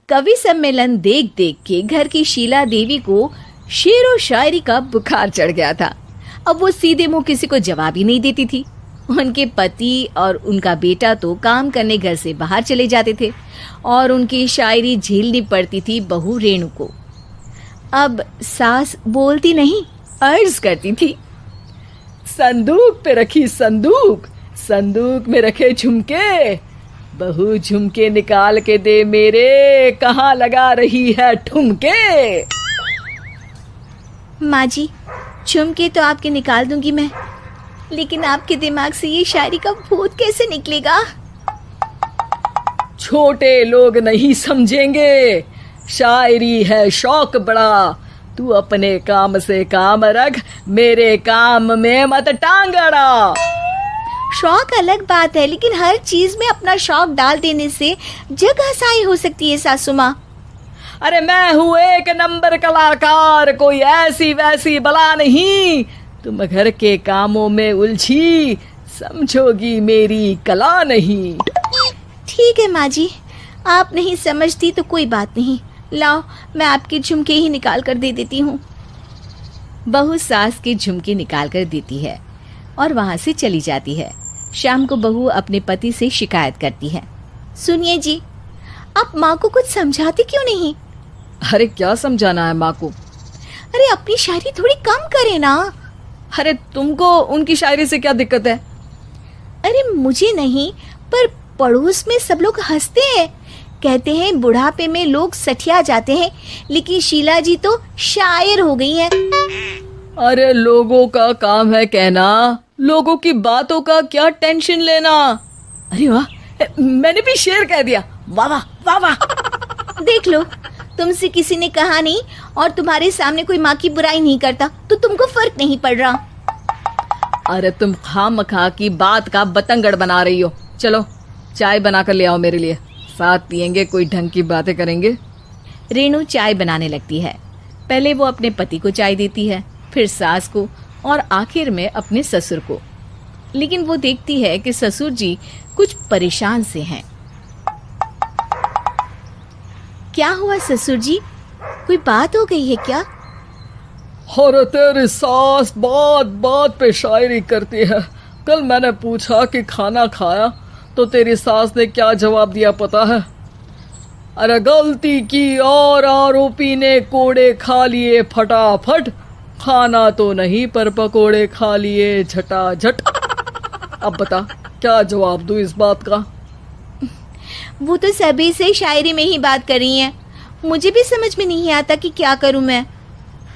कवि सम्मेलन देख देख के घर की शीला देवी को शेरो शायरी का बुखार चढ़ गया था। अब वो सीधे मुंह किसी को जवाब ही नहीं देती थी। उनके पति और उनका बेटा तो काम करने घर से बाहर चले जाते थे और उनकी शायरी झेलनी पड़ती थी बहू रेणु को। अब सास बोलती नहीं, अर्ज करती थी, संदूक पे रखी संदूक, संदूक में रखे झुमके, बहू झुमके निकाल के दे मेरे, कहाँ लगा रही है ठुमके। माँ जी, झुमके तो आपके निकाल दूंगी मैं, लेकिन आपके दिमाग से ये शायरी का भूत कैसे निकलेगा? छोटे लोग नहीं समझेंगे, शायरी है शौक बड़ा, तू अपने काम से काम रख, मेरे काम में मत टांग अड़ा। शौक अलग बात है, लेकिन हर चीज में अपना शौक डाल देने से जग हसाई हो सकती है सासू माँ। अरे मैं हूँ एक नंबर कलाकार, कोई ऐसी वैसी बला नहीं, तुम घर के कामों में उलझी, समझोगी मेरी कला नहीं। ठीक है माँ जी, आप नहीं समझती तो कोई बात नहीं, लाओ मैं आपके झुमके ही निकाल कर दे देती हूँ। बहू सास के झुमके निकाल कर देती है और वहां से चली जाती है। शाम को बहू अपने पति से शिकायत करती है, सुनिए जी, आप माँ को कुछ समझाते क्यों नहीं? अरे क्या समझाना है माँ को? अरे अपनी शायरी थोड़ी कम करे ना। अरे तुमको उनकी शायरी से क्या दिक्कत है? अरे मुझे नहीं, पर पड़ोस में सब लोग हंसते हैं, कहते हैं बुढ़ापे में लोग सठिया जाते हैं, लेकिन शीला जी तो शायर हो गई हैं। अरे लोगों का काम है कहना, लोगों की बातों का क्या टेंशन लेना। अरे वाह, मैंने भी शेर कह दिया, वाह वाह वाह वाह। देख लो, तुमसे किसी ने कहा नहीं और तुम्हारे सामने कोई माँ की बुराई नहीं करता तो तुमको फर्क नहीं पड़ रहा। अरे तुम खामखा की बात का बतंगड़ बना रही हो। चलो चाय बना कर ले आओ मेरे लिए, साथ पियेंगे, कोई ढंग की बातें करेंगे। रेणु चाय बनाने लगती है। पहले वो अपने पति को चाय देती है, फिर सास को और आखिर में अपने ससुर को। लेकिन वो देखती है कि ससुर जी कुछ परेशान से हैं। क्या हुआ ससुर जी, कोई बात हो गई है क्या? अरे तेरी सास बात बात पे शायरी करती है। कल मैंने पूछा कि खाना खाया तो तेरी सास ने क्या जवाब दिया पता है? अरे गलती की और आरोपी ने कोड़े खा लिए फटाफट, खाना तो नहीं पर पकोड़े खा लिए झटाझट। अब बता क्या जवाब दूं इस बात का? वो तो सभी से शायरी में ही बात कर रही हैं, मुझे भी समझ में नहीं आता कि क्या करूं मैं।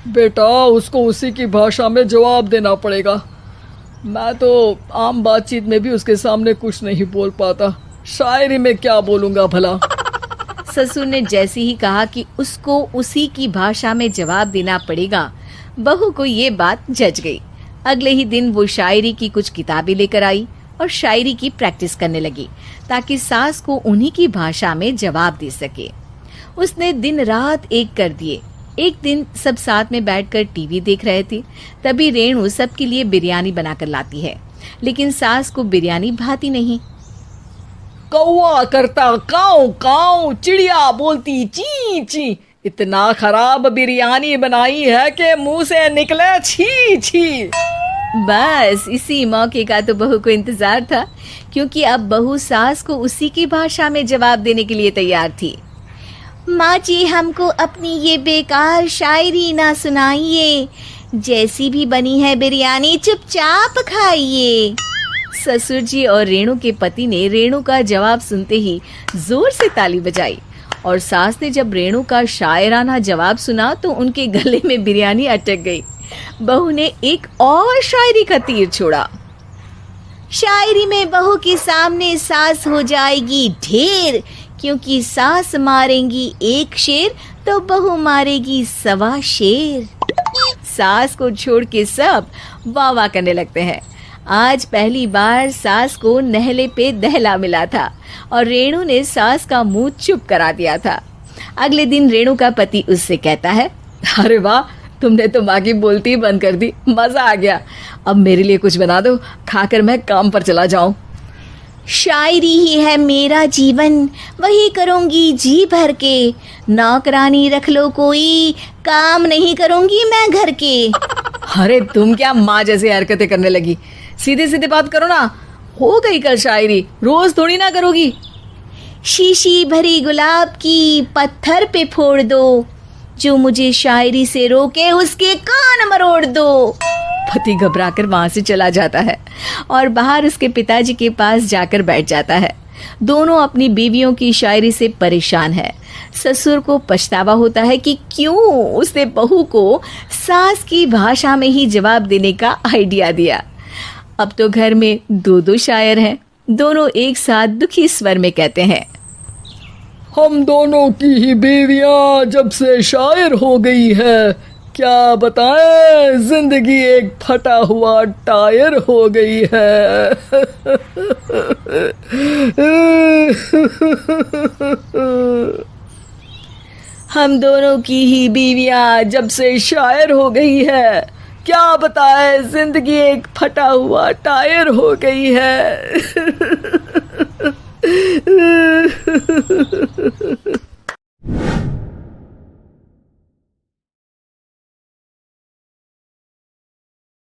बेटा उसको उसी की भाषा में जवाब देना पड़ेगा। मैं तो आम बातचीत में भी उसके सामने कुछ नहीं बोल पाता, शायरी में क्या बोलूंगा भला। ससुर ने जैसे ही कहा कि उसको उसी की भाषा में जवाब देना पड़ेगा, बहू को ये बात जच गई। अगले ही दिन वो शायरी की कुछ किताबें लेकर आई और शायरी की प्रैक्टिस करने लगी ताकि सास को उन्हीं की भाषा में जवाब दे सके। उसने दिन रात एक कर दिए। एक दिन सब साथ में बैठकर टीवी देख रहे थे, तभी रेणु सबके लिए बिरयानी बनाकर लाती है, लेकिन सास को बिरयानी भाती नहीं। कौवा करता काऊ काऊ, चिड़िया बोलती ची ची, इतना खराब बिरयानी बनाई है कि मुंह से निकले छी छी। बस इसी मौके का तो बहू को इंतजार था, क्योंकि अब बहू सास को उसी की भाषा में जवाब देने के लिए तैयार थी। माँ जी, हमको अपनी ये बेकार शायरी ना सुनाइए, जैसी भी बनी है बिरयानी चुपचाप खाइए। ससुर जी और रेणु के पति ने रेणु का जवाब सुनते ही जोर से ताली बजाई और सास ने जब रेणु का शायराना जवाब सुना तो उनके गले में बिरयानी अटक गई। बहू ने एक और शायरी का तीर छोड़ा। शायरी में बहू के सामने सास हो जाएगी ढेर, क्योंकि सास मारेंगी एक शेर तो बहू मारेगी 1.25 शेर। सास को छोड़ के सब वाह वाह करने लगते हैं। आज पहली बार सास को नहले पे दहला मिला था और रेणु ने सास का मुंह चुप करा दिया था। अगले दिन रेणु का पति उससे कहता है, अरे वाह, तुमने तो माँ की बोलती बंद कर दी, मजा आ गया। अब मेरे लिए कुछ बना दो, खाकर मैं काम पर चला जाऊं। शायरी ही है मेरा जीवन, वही करूँगी जी भर के। नौकरानी रख लो कोई, काम नहीं करूँगी मैं घर के। अरे तुम क्या माँ जैसी हरकतें करने लगी, सीधे सीधे बात करो ना। हो गई कल शायरी, रोज थोड़ी ना करोगी। शीशी भरी गुलाब की पत्थर पे फोड़ दो, जो मुझे शायरी से रोके उसके कान मरोड़ दो। पति घबराकर वहां से चला जाता है और बाहर उसके पिताजी के पास जाकर बैठ जाता है। दोनों अपनी बीवियों की शायरी से परेशान है। ससुर को पछतावा होता है कि क्यों उसने बहू को सास की भाषा में ही जवाब देने का आइडिया दिया। अब तो घर में दो दो शायर हैं। दोनों एक साथ दुखी स्वर में कहते हैं, हम दोनों की ही बीवियां जब से शायर हो गई है, क्या बताएं, जिंदगी एक फटा हुआ टायर हो गई है। हम दोनों की ही बीवियां जब से शायर हो गई है, क्या बताए जिंदगी एक फटा हुआ टायर हो गई है।